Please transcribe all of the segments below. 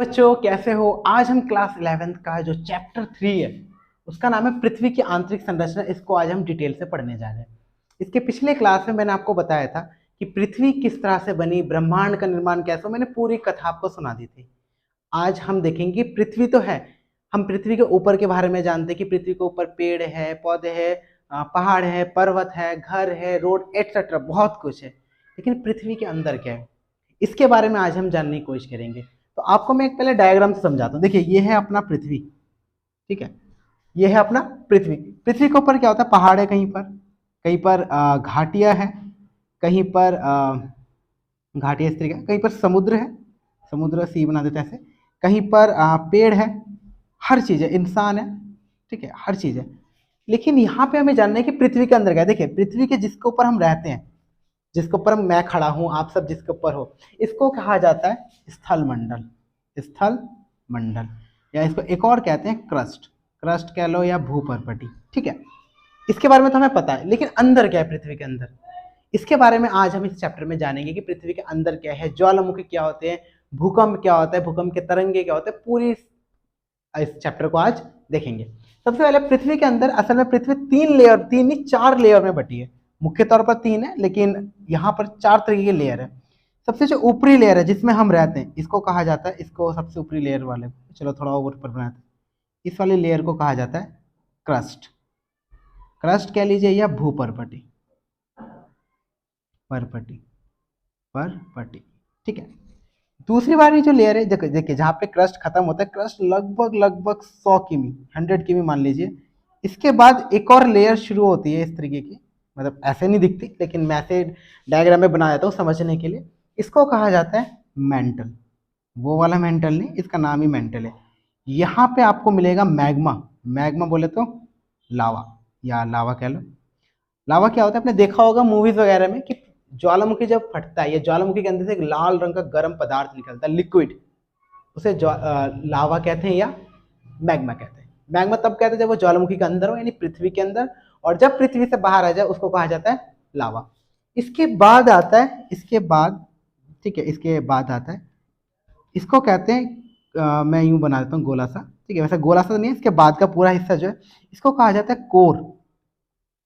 बच्चों कैसे हो। आज हम क्लास 11th का जो चैप्टर 3 है उसका नाम है पृथ्वी की आंतरिक संरचना। इसको आज हम डिटेल से पढ़ने जा रहे हैं। इसके पिछले क्लास में मैंने आपको बताया था कि पृथ्वी किस तरह से बनी, ब्रह्मांड का निर्माण कैसे हो, मैंने पूरी कथा आपको सुना दी थी। आज हम देखेंगे पृथ्वी तो है, हम पृथ्वी के ऊपर के बारे में जानते हैं कि पृथ्वी के ऊपर पेड़ है, पौधे है, पहाड़ है, पर्वत है, घर है, रोड एक्सेट्रा बहुत कुछ है। लेकिन पृथ्वी के अंदर क्या है इसके बारे में आज हम जानने की कोशिश करेंगे। तो आपको मैं एक पहले डायग्राम से समझाता हूँ। देखिए ये है अपना पृथ्वी, ठीक है, ये है अपना पृथ्वी। पृथ्वी के ऊपर क्या होता है, पहाड़ है, कहीं पर घाटियां है, कहीं पर घाटियां इस तरीके, कहीं पर समुद्र है, समुद्र सी बना देते हैं ऐसे, कहीं पर पेड़ है, हर चीज है, इंसान है, ठीक है, हर चीज है। लेकिन यहाँ पे हमें जानना है कि पृथ्वी के अंदर क्या है। देखिए पृथ्वी के जिसके ऊपर हम रहते हैं, जिसके ऊपर मैं खड़ा हूं, आप सब जिसके ऊपर हो, इसको कहा जाता है स्थल मंडल, स्थल मंडल, या इसको एक और कहते हैं क्रस्ट, क्रस्ट कह लो या भूपर्पटी, ठीक है। इसके बारे में तो हमें पता है, लेकिन अंदर क्या है पृथ्वी के अंदर, इसके बारे में आज हम इस चैप्टर में जानेंगे कि पृथ्वी के अंदर क्या है, ज्वालामुखी क्या होते हैं, भूकंप क्या होता है, भूकंप के तरंगे क्या होते हैं, पूरी इस चैप्टर को आज देखेंगे। सबसे पहले पृथ्वी के अंदर, असल में पृथ्वी तीन नहीं 4 लेयर में बटी है। मुख्य तौर पर 3 है, लेकिन यहाँ पर 4 तरीके के लेयर है। सबसे जो ऊपरी लेयर है जिसमें हम रहते हैं, इसको कहा जाता है, इसको सबसे ऊपरी लेयर वाले, चलो थोड़ा और ऊपर बनाते हैं, इस वाले लेयर को कहा जाता है क्रस्ट, क्रस्ट कह लीजिए या भूपर्पटी, परपटी, परपटी, ठीक है। दूसरी वाली जो लेयर है, देखिए जहाँ पे क्रस्ट खत्म होता है, क्रस्ट लगभग लगभग 100 किमी, 100 किमी मान लीजिए। इसके बाद एक और लेयर शुरू होती है इस तरीके की, मतलब ऐसे नहीं दिखती, लेकिन मैं ऐसे डायग्राम में बना देता हूँ समझने के लिए। इसको कहा जाता है मेंटल, वो वाला मेंटल नहीं, इसका नाम ही मेंटल है। यहाँ पे आपको मिलेगा मैग्मा, मैग्मा बोले तो लावा, या लावा कह लो। लावा क्या होता है, आपने देखा होगा मूवीज वगैरह में कि ज्वालामुखी जब फटता है, या ज्वालामुखी के अंदर से एक लाल रंग का गर्म पदार्थ निकलता है, लिक्विड, उसे लावा कहते हैं या मैग्मा कहते हैं। मैग्मा तब कहते हैं जब वो ज्वालामुखी के अंदर हो, यानी पृथ्वी के अंदर, और जब पृथ्वी से बाहर आ जाए उसको कहा जाता है लावा। इसके बाद आता है, इसके बाद, ठीक है, इसके बाद आता है, इसको कहते हैं मैं यूं बना देता हूँ गोला सा, ठीक है, वैसे गोला सा तो नहीं है, इसके बाद का पूरा हिस्सा जो है इसको कहा जाता है कोर,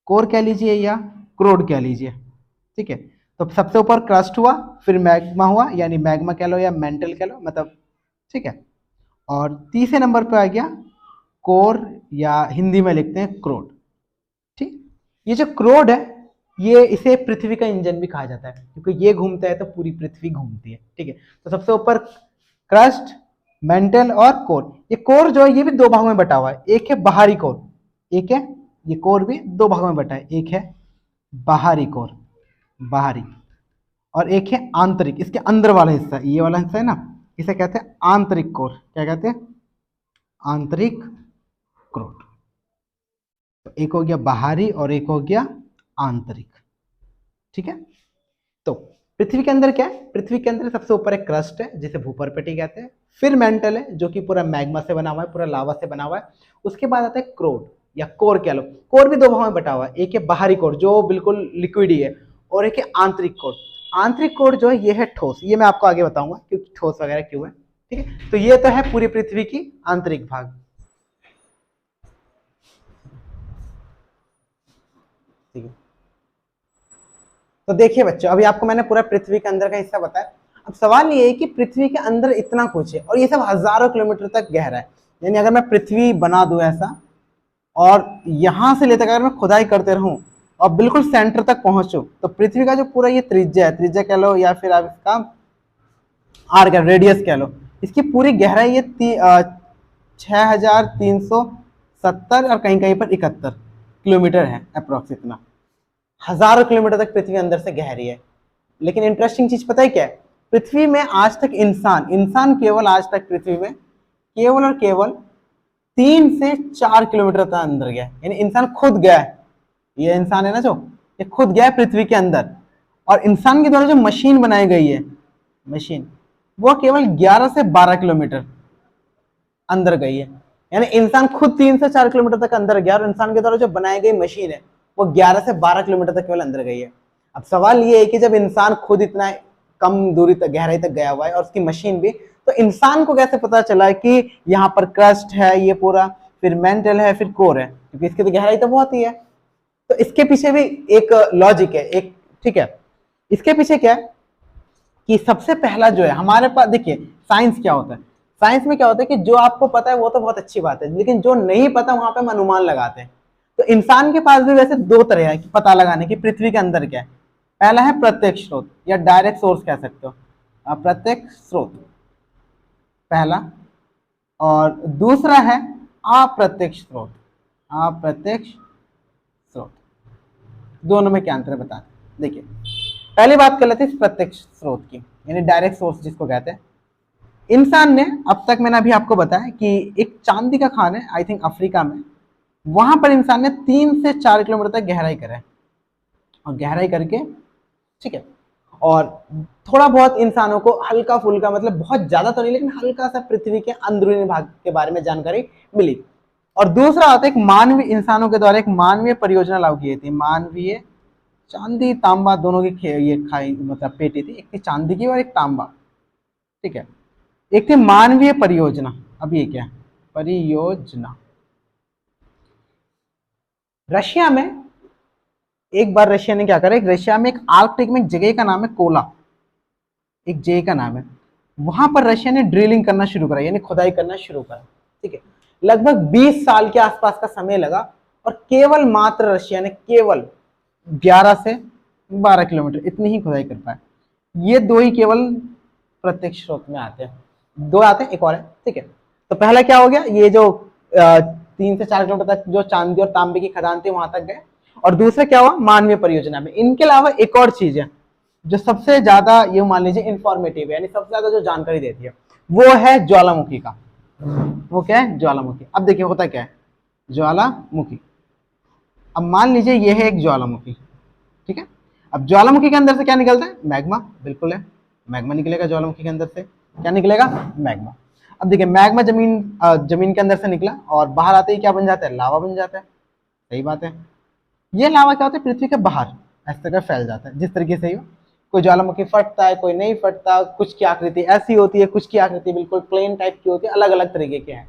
कोर कह लीजिए या क्रोड कह लीजिए, ठीक है। तो सबसे ऊपर क्रस्ट हुआ, फिर मैग्मा हुआ, यानी मैग्मा कह लो या मेंटल कह लो, मतलब, ठीक है। और तीसरे नंबर पे आ गया कोर, या हिंदी में लिखते हैं क्रोड, ठीक। ये जो क्रोड है, ये इसे पृथ्वी का इंजन भी कहा जाता है, क्योंकि ये घूमता है तो पूरी पृथ्वी घूमती है, ठीक है। तो सबसे ऊपर क्रस्ट, मेंटल और कोर। ये कोर जो है ये भी 2 भागों में बटा हुआ है, एक है बाहरी कोर, एक है, ये कोर भी 2 भागों में बटा है, एक है बाहरी कोर, बाहरी, और एक है आंतरिक, इसके अंदर वाला हिस्सा, ये वाला हिस्सा है ना, इसे कहते हैं आंतरिक कोर। क्या कहते हैं, आंतरिक कोर। तो एक हो गया बाहरी और एक हो गया आंतरिक, ठीक है। तो पृथ्वी के अंदर क्या है, पृथ्वी के अंदर सबसे ऊपर एक क्रस्ट है जिसे भूपर्पटी कहते हैं, फिर मेंटल है जो कि पूरा मैग्मा से बना हुआ है, पूरा लावा से बना हुआ है। उसके बाद आता है क्रोड या कोर कह लो। कोर भी 2 भागों में बटा हुआ है, एक है बाहरी कोर जो बिल्कुल लिक्विड ही है, और एक है आंतरिक कोर। आंतरिक कोर जो है ये है ठोस, ये मैं आपको आगे बताऊंगा क्योंकि ठोस वगैरह क्यों है, ठीक है। तो ये तो है पूरी पृथ्वी की आंतरिक भाग, ठीक है। तो देखिए बच्चों, अभी आपको मैंने पूरा पृथ्वी के अंदर का हिस्सा बताया। अब सवाल ये है कि पृथ्वी के अंदर इतना कुछ है और ये सब हजारों किलोमीटर तक गहरा है, यानी अगर मैं पृथ्वी बना दूं ऐसा, और यहां से लेकर अगर मैं खुदाई करते रहूं और बिल्कुल सेंटर तक पहुंचूं, तो पृथ्वी का जो पूरा ये त्रिज्या है, त्रिज्या कह लो या फिर आप इसका आर का रेडियस कह लो, इसकी पूरी गहराई ये 6370 और कहीं कहीं पर 71 किलोमीटर है अप्रोक्स, इतना हजारों किलोमीटर तक पृथ्वी अंदर से गहरी है। लेकिन इंटरेस्टिंग चीज पता है क्या है, पृथ्वी में आज तक इंसान केवल आज तक पृथ्वी में केवल और केवल 3 से 4 किलोमीटर तक अंदर गया, यानी इंसान खुद गया है, ये इंसान है ना जो, ये खुद गया है पृथ्वी के अंदर। और इंसान के द्वारा जो मशीन बनाई गई है, मशीन, वो केवल 11 से 12 किलोमीटर अंदर गई है, यानी इंसान खुद 3 से 4 किलोमीटर तक अंदर गया और इंसान के द्वारा जो बनाई गई मशीन है वो 11 से 12 किलोमीटर तक केवल अंदर गई है। अब सवाल ये है कि जब इंसान खुद इतना कम दूरी तक, गहराई तक गया हुआ है और उसकी मशीन भी, तो इंसान को कैसे पता चला कि यहाँ पर क्रस्ट है ये पूरा, फिर मेंटल है, फिर कोर है, क्योंकि इसकी तो गहराई तो बहुत ही है। तो इसके पीछे भी एक लॉजिक है एक, ठीक है। इसके पीछे क्या है कि सबसे पहला जो है हमारे पास, देखिए साइंस क्या होता है, साइंस में क्या होता है कि जो आपको पता है वो तो बहुत अच्छी बात है, लेकिन जो नहीं पता वहां पे हम अनुमान लगाते हैं। तो इंसान के पास भी वैसे दो तरह है कि पता लगाने की पृथ्वी के अंदर क्या है। पहला है प्रत्यक्ष स्रोत या डायरेक्ट सोर्स कह सकते हो, प्रत्यक्ष स्रोत पहला, और दूसरा है अप्रत्यक्ष स्रोत। अप्रत्यक्ष स्रोत, दोनों में क्या अंतर है बताते हैं। देखिए पहली बात कर लेते हैं प्रत्यक्ष स्रोत की, यानी डायरेक्ट सोर्स जिसको कहते हैं। इंसान ने अब तक, मैंने अभी आपको बताया कि एक चांदी का खान है आई थिंक अफ्रीका में, वहां पर इंसान ने 3 से 4 किलोमीटर तक गहराई करा है, और गहराई करके, ठीक है, और थोड़ा बहुत इंसानों को हल्का फुल्का, मतलब बहुत ज्यादा तो नहीं लेकिन हल्का सा पृथ्वी के अंदरूनी भाग के बारे में जानकारी मिली। और दूसरा होता है एक मानवीय, इंसानों के द्वारा एक मानवीय परियोजना लागू की थी, मानवीय, चांदी तांबा दोनों की ये खाई मतलब पेटी थी, एक थी चांदी की और एक तांबा, ठीक है, एक थी मानवीय परियोजना। अब ये क्या है परियोजना, रशिया में एक बार रशिया ने क्या करा, एक रशिया में एक आर्कटिक में एक जगह का नाम है कोला, एक जगह का नाम है, वहां पर रशिया ने ड्रिलिंग करना शुरू करा, यानी खुदाई करना शुरू करा, ठीक है। लगभग 20 साल के आसपास का समय लगा, और केवल मात्र रशिया ने केवल 11 से 12 किलोमीटर इतनी ही खुदाई कर पाए। ये दो ही केवल प्रत्यक्ष स्रोत में आते हैं, दो आते हैं, एक और है, ठीक है। तो पहला क्या हो गया, ये जो 3 से 4 किलोमीटर तक जो चांदी और तांबे की खदान थी वहां तक गए। और दूसरा क्या हुआ मानवीय परियोजना में। इनके अलावा एक और चीज है जो सबसे ज्यादा ये मान लीजिए इंफॉर्मेटिव है, यानी सबसे ज्यादा जो जानकारी देती है, वो है ज्वालामुखी का। वो क्या है ज्वालामुखी। अब देखिए होता क्या है ज्वालामुखी, अब मान लीजिए ये है एक ज्वालामुखी, ठीक है। अब ज्वालामुखी के अंदर से क्या निकलता है मैग्मा, बिल्कुल है, मैग्मा निकलेगा ज्वालामुखी के अंदर से, क्या निकलेगा मैग्मा। अब देखिए मैग्मा जमीन के अंदर से निकला और बाहर आते ही क्या बन जाता है लावा बन जाता है, सही बात है। ये लावा क्या होता है पृथ्वी के बाहर ऐसे करके फैल जाता है, जिस तरीके से ही कोई ज्वालामुखी फटता है कोई नहीं फटता, कुछ की आकृति ऐसी होती है, कुछ की आकृति बिल्कुल प्लेन टाइप की होती है, अलग अलग तरीके के हैं।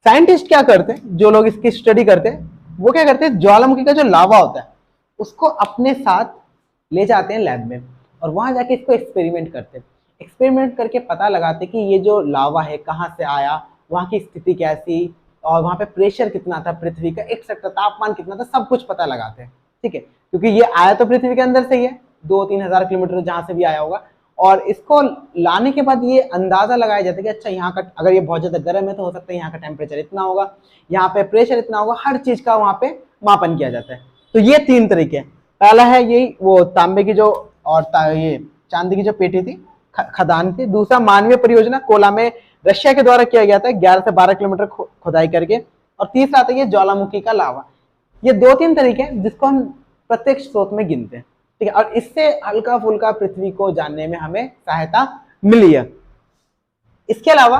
साइंटिस्ट क्या करते हैं, जो लोग इसकी स्टडी करते हैं, वो क्या करते हैं ज्वालामुखी का जो लावा होता है उसको अपने साथ ले जाते हैं लैब में, और वहां जाके इसको एक्सपेरिमेंट करते हैं। एक्सपेरिमेंट करके पता लगाते कि ये जो लावा है कहाँ से आया, वहां की स्थिति कैसी, और वहां पे प्रेशर कितना था पृथ्वी का, एक्सेट्रा तापमान कितना था, सब कुछ पता लगाते हैं, ठीक है। क्योंकि ये आया तो पृथ्वी के अंदर से ही है, 2-3 हजार किलोमीटर जहां से भी आया होगा, और इसको लाने के बाद ये अंदाजा लगाया जाता है कि अच्छा यहाँ का अगर ये बहुत ज्यादा गर्म है तो हो सकता है यहाँ का टेम्परेचर इतना होगा, यहाँ पे प्रेशर इतना होगा, हर चीज का वहां पे मापन किया जाता है। तो ये 3 तरीके हैं। पहला है यही वो तांबे की जो और ये चांदी की जो पेटी थी खदान थी। दूसरा मानवीय परियोजना कोला में रशिया के द्वारा किया गया था 11 से 12 किलोमीटर खुदाई करके। और तीसरा आता है ज्वालामुखी का लावा। ये 2-3 तरीके हैं जिसको हम प्रत्यक्ष स्रोत में गिनते हैं, ठीक है। और इससे हल्का फुल्का पृथ्वी को जानने में हमें सहायता मिली है। इसके अलावा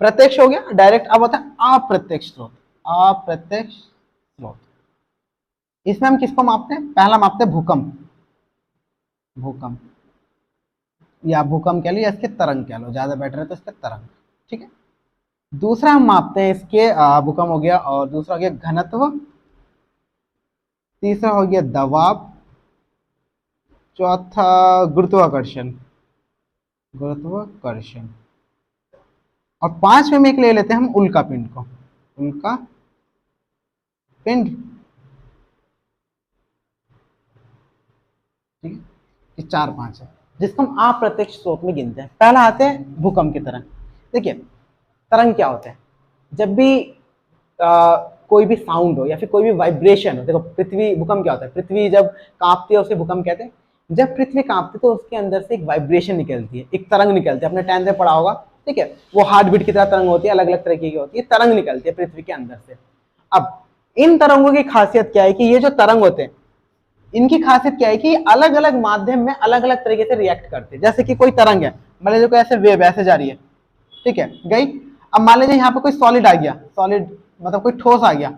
प्रत्यक्ष हो गया डायरेक्ट, अब होता है अप्रत्यक्ष स्रोत। अप्रत्यक्ष स्रोत, इसमें हम किसको मापते हैं, पहला मापते हैं भूकंप, भूकंप या भूकंप कह लो या इसके तरंग कह लो, ज्यादा बेटर है तो इसके तरंग, ठीक है। दूसरा हम मापते हैं इसके भूकंप हो गया, और दूसरा हो गया घनत्व, तीसरा हो गया दबाव, चौथा गुरुत्वाकर्षण, गुरुत्वाकर्षण, और 5वें में एक ले लेते हैं हम उल्का पिंड को, उल्का पिंड, ठीक है। ये 4-5 है जिसको हम अप्रत्यक्ष स्रोत में गिनते हैं। पहला आते हैं भूकंप की तरंग। देखिए तरंग क्या होता है, जब भी कोई भी साउंड हो या फिर कोई भी वाइब्रेशन हो, देखो पृथ्वी, भूकंप क्या होता है, पृथ्वी जब कांपती है उसे भूकंप कहते हैं। जब पृथ्वी कांपती है तो उसके अंदर से एक वाइब्रेशन निकलती है, एक तरंग निकलती है, अपने 10th में पढ़ा होगा, ठीक है। वो हार्ट बीट की तरह तरंग होती है, अलग अलग तरीके की होती है, तरंग निकलती है पृथ्वी के अंदर से। अब इन तरंगों की खासियत क्या है कि ये जो तरंग होते हैं इनकी खासियत क्या है कि अलग अलग माध्यम में अलग अलग तरीके से रिएक्ट करते हैं। जैसे कि कोई तरंग है, मान लीजिए कोई ऐसे वेव ऐसे जा रही है, ठीक है, गई। अब मान लीजिए यहाँ पे कोई सॉलिड आ गया, सॉलिड मतलब कोई ठोस आ गया,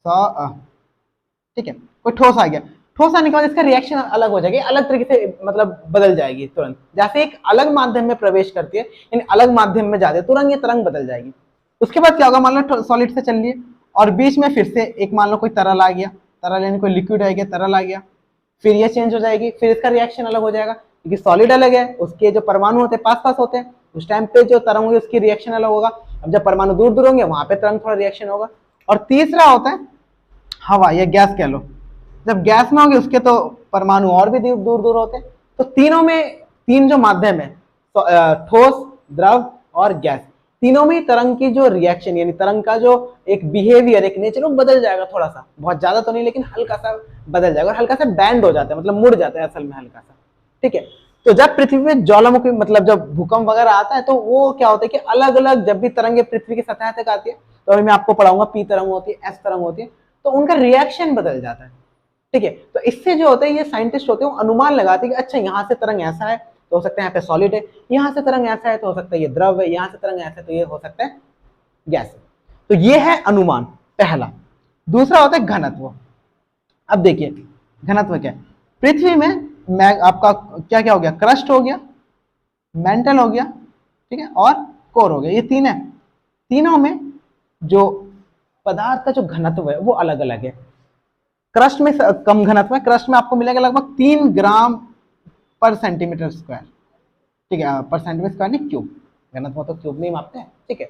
ठीक है, कोई ठोस आ गया, ठोस आने के बाद इसका रिएक्शन अलग हो जाएगी, अलग तरीके से मतलब बदल जाएगी तुरंत, जैसे एक अलग माध्यम में प्रवेश करती है, इन अलग माध्यम में जाते तुरंत ये तरंग बदल जाएगी। उसके बाद क्या होगा, मान लो सॉलिड से चल रही है और बीच में फिर से एक मान लो कोई तरल आ गया, तरल यानी कोई लिक्विड आ गया, तरल आ गया, फिर ये चेंज हो जाएगी, फिर इसका रिएक्शन अलग हो जाएगा, क्योंकि सॉलिड अलग है, उसके जो परमाणु होते हैं पास पास होते हैं, उस टाइम पे जो तरंग होगी उसकी रिएक्शन अलग होगा। अब जब परमाणु दूर दूर होंगे वहां पे तरंग थोड़ा रिएक्शन होगा। और तीसरा होता है हवा या गैस कह लो, जब गैस में होगी उसके तो परमाणु और भी दूर दूर होते हैं। तो तीनों में, तीन जो माध्यम है, ठोस, द्रव और गैस, तीनों में तरंग की जो रिएक्शन यानी तरंग का जो एक बिहेवियर, एक नेचर, वो बदल जाएगा थोड़ा सा, बहुत ज्यादा तो नहीं लेकिन हल्का सा बदल जाएगा, और हल्का सा बैंड हो जाता है, मतलब मुड़ जाता है असल में हल्का सा। ठीक है, तो जब पृथ्वी पे ज्वालामुखी मतलब जब भूकंप वगैरह आता है तो वो क्या होता है कि अलग अलग जब भी तरंगे पृथ्वी की सतह तक आती है, तो अभी मैं आपको पढ़ाऊंगा, पी तरंग होती है, एस तरंग होती है, तो उनका रिएक्शन बदल जाता है। ठीक है, तो इससे जो होता है ये साइंटिस्ट होते हैं अनुमान लगाते हैं कि अच्छा यहाँ से तरंग ऐसा है तो हो सकता है यहाँ पे सॉलिड है, यहाँ से तरंग ऐसा है तो हो सकता है ये द्रव है, यहाँ से तरंग ऐसा है तो ये हो सकता है गैस है। तो ये है अनुमान पहला। दूसरा होता है घनत्व। अब देखिए घनत्व क्या है, पृथ्वी में आपका क्या क्या हो गया, क्रस्ट हो गया, मेंटल हो गया, ठीक है, और कोर हो गया, ये तीन है। तीनों में जो पदार्थ का जो घनत्व है वो अलग अलग है। क्रस्ट में कम घनत्व है, क्रस्ट में आपको मिलेगा लगभग 3 ग्राम पर सेंटीमीटर स्क्वायर, ठीक है, पर सेंटीमीटर स्क्वायर नहीं क्यूब, घनत्व तो क्यूब में ही मापते हैं। ठीक है,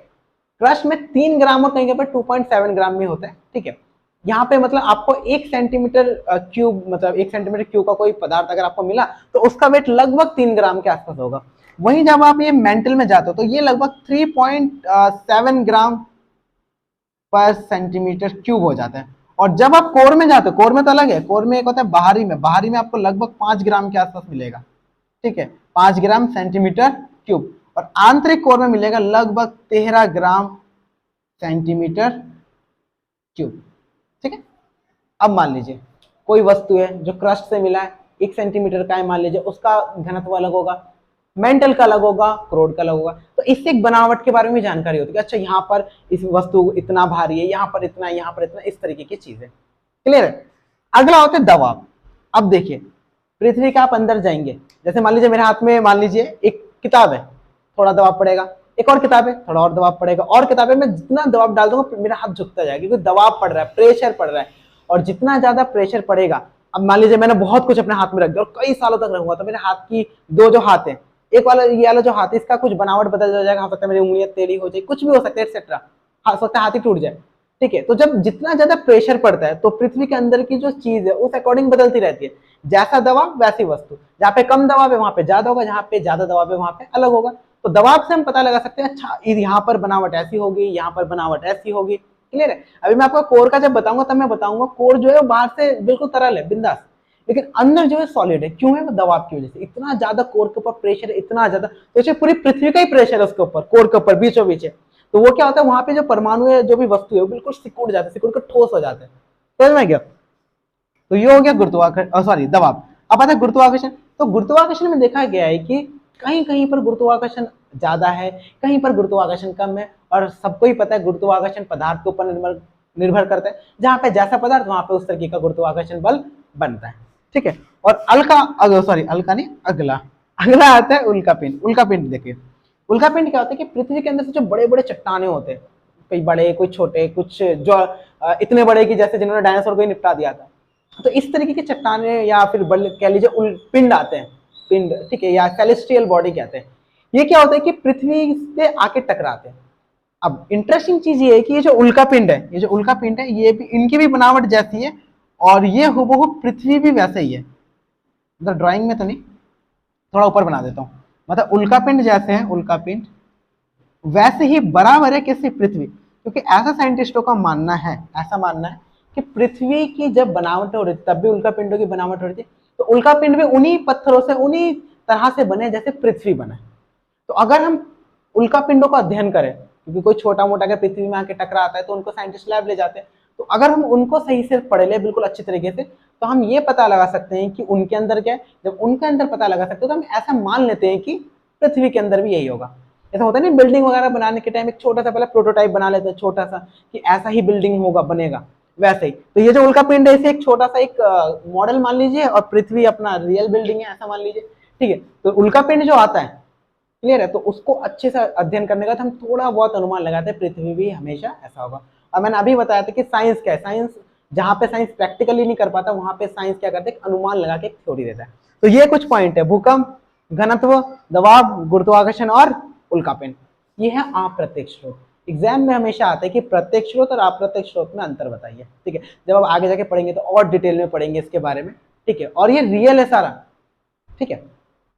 क्रस्ट में 3 ग्राम और कहीं पर 2.7 ग्राम में होता है। ठीक है, यहाँ पे मतलब आपको 1 सेंटीमीटर क्यूब, मतलब 1 सेंटीमीटर क्यूब का कोई पदार्थ अगर आपको मिला तो उसका वेट लगभग 3 ग्राम के आसपास होगा। वहीं जब आप ये मेंटल में जाते हो तो ये लगभग 3.7 ग्राम पर सेंटीमीटर क्यूब हो जाता है। और जब आप कोर में जाते हो, कोर में तो अलग है, कोर में एक होता है बाहरी में, बाहरी में आपको लगभग 5 ग्राम के आसपास मिलेगा। ठीक है, 5 ग्राम सेंटीमीटर क्यूब, और आंतरिक कोर में मिलेगा लगभग 13 ग्राम सेंटीमीटर क्यूब। ठीक है, अब मान लीजिए कोई वस्तु है जो क्रस्ट से मिला है, 1 सेंटीमीटर का है मान लीजिए, उसका घनत्व अलग होगा, मेंटल का अलग होगा, क्रोड का अलग होगा। तो इससे एक बनावट के बारे में जानकारी होती है, अच्छा यहाँ पर इस वस्तु इतना भारी है, यहाँ पर इतना, यहाँ पर इतना, इस तरीके की चीजें। क्लियर है। अगला होता है दबाव। अब देखिए पृथ्वी के आप अंदर जाएंगे, जैसे मान लीजिए मेरे हाथ में मान लीजिए एक किताब है, थोड़ा दबाव पड़ेगा, एक और किताब है, थोड़ा और दबाव पड़ेगा, और किताबें में जितना दबाव डाल दूंगा मेरा हाथ झुकता जाएगा, क्योंकि दबाव पड़ रहा है, प्रेशर पड़ रहा है। और जितना ज्यादा प्रेशर पड़ेगा, अब मान लीजिए मैंने बहुत कुछ अपने हाथ में रख दिया और कई सालों तक रखूंगा, तो मेरे हाथ की दो जो हाथ है, एक वाला ये वाला जो हाथ है इसका कुछ बनावट बदल जाएगा, हो सकता है मेरी उंगलियां टेढ़ी हो जाए, कुछ भी हो सकता है एक्सेट्रा, हो सकता है हाथ ही टूट जाए। ठीक है, तो जब जितना ज्यादा प्रेशर पड़ता है तो पृथ्वी के अंदर की जो चीज है उस अकॉर्डिंग बदलती रहती है, जैसा दबाव वैसी वस्तु, जहाँ पे कम दबाव है वहां पे ज्यादा होगा, जहाँ पे ज्यादा दबाव है वहां पे अलग होगा। तो दबाव से हम पता लगा सकते हैं अच्छा यहाँ पर बनावट ऐसी होगी, यहाँ पर बनावट ऐसी होगी। क्लियर है। अभी मैं आपको कोर का जब बताऊंगा तब मैं बताऊंगा कोर जो है बाहर से बिल्कुल तरल है, बिंदास, लेकिन अंदर जो है सॉलिड है। क्यों है? वो दबाव की वजह से, इतना ज्यादा कोर के ऊपर प्रेशर है, इतना ज्यादा, तो पूरी पृथ्वी का ही प्रेशर है उसके ऊपर, कोर के ऊपर बीचों बीच है। तो वो क्या होता है, वहां पे जो परमाणु है, जो भी वस्तु है, बिल्कुल सिकुड़ जाते हैं, सिकुड़ कर ठोस हो जाते हैं। समझ में गया? तो ये हो गया गुरुत्वाकर्षण, सॉरी दबाव। अब आता है गुरुत्वाकर्षण। तो गुरुत्वाकर्षण में देखा गया है कि कहीं कहीं पर गुरुत्वाकर्षण ज्यादा है, कहीं पर गुरुत्वाकर्षण कम है, और सबको ही पता है गुरुत्वाकर्षण पदार्थ के ऊपर निर्भर करता है, जहां पे जैसा पदार्थ वहां पे उस तरीके का गुरुत्वाकर्षण बल बनता है। ठीक है, और अलका नहीं, अगला अगला आता है उल्कापिंड। उल्कापिंड देखिए, उल्कापिंड क्या होता है कि पृथ्वी के अंदर से जो बड़े बड़े चट्टाने होते हैं, कोई बड़े कोई छोटे, कुछ जो इतने बड़े कि जैसे जिन्होंने डायनासोर को ही निपटा दिया था, तो इस तरीके के चट्टाने या फिर कह लीजिए पिंड आते हैं, पिंड, ठीक है, या सेलेस्टियल बॉडी कहते हैं। ये क्या होता है कि पृथ्वी से आके टकराते हैं। अब इंटरेस्टिंग चीज ये है कि ये जो उल्कापिंड है, ये जो उल्कापिंड है, ये भी इनकी भी बनावट जैसी है, और ये हुबहू पृथ्वी भी वैसे ही है, मतलब ड्राइंग में तो नहीं, थोड़ा ऊपर बना देता हूँ, मतलब उल्कापिंड जैसे है, उल्कापिंड वैसे ही बराबर है किसी पृथ्वी। क्योंकि ऐसा साइंटिस्टों का मानना है, ऐसा मानना है कि पृथ्वी की जब बनावट हो रही थी तब भी उल्कापिंडों की बनावट हो रही थी, तो उल्कापिंड भी उन्हीं पत्थरों से, उन्हीं तरह से बने जैसे पृथ्वी बना है। तो अगर हम उल्कापिंडों का अध्ययन करें, क्योंकि कोई छोटा मोटा अगर पृथ्वी में आके टकरा आता है तो उनको साइंटिस्ट लैब ले जाते हैं, तो अगर हम उनको सही से पढ़ ले बिल्कुल अच्छी तरीके से, तो हम ये पता लगा सकते हैं कि उनके अंदर क्या है। जब उनके अंदर पता लगा सकते हैं तो हम ऐसा मान लेते हैं कि पृथ्वी के अंदर भी यही होगा। ऐसा होता है ना बिल्डिंग वगैरह बनाने के टाइम, एक छोटा सा पहले प्रोटोटाइप बना लेते हैं छोटा सा, कि ऐसा ही बिल्डिंग होगा, बनेगा। वैसे ही तो ये जो उल्का पिंड है इसे एक छोटा सा एक मॉडल मान लीजिए और पृथ्वी अपना रियल बिल्डिंग है ऐसा मान लीजिए, ठीक है। तो उल्का पिंड जो आता है, क्लियर है, तो उसको अच्छे से अध्ययन करने का हम थोड़ा बहुत अनुमान लगाते हैं पृथ्वी भी हमेशा ऐसा होगा। और मैंने अभी बताया था कि साइंस क्या है, साइंस जहां पे साइंस प्रैक्टिकली नहीं कर पाता वहां पे साइंस क्या करते हैं, अनुमान लगा के थ्योरी देता है। तो ये कुछ पॉइंट है, भूकंप, घनत्व, दबाव, गुरुत्वाकर्षण और उल्कापिंड, ये है अप्रत्यक्ष स्रोत। एग्जाम में हमेशा आता है कि प्रत्यक्ष स्रोत और अप्रत्यक्ष स्रोत में अंतर बताइए, ठीक है। जब आप आगे जाके पढ़ेंगे तो और डिटेल में पढ़ेंगे इसके बारे में, ठीक है। और ये रियल है सारा, ठीक है।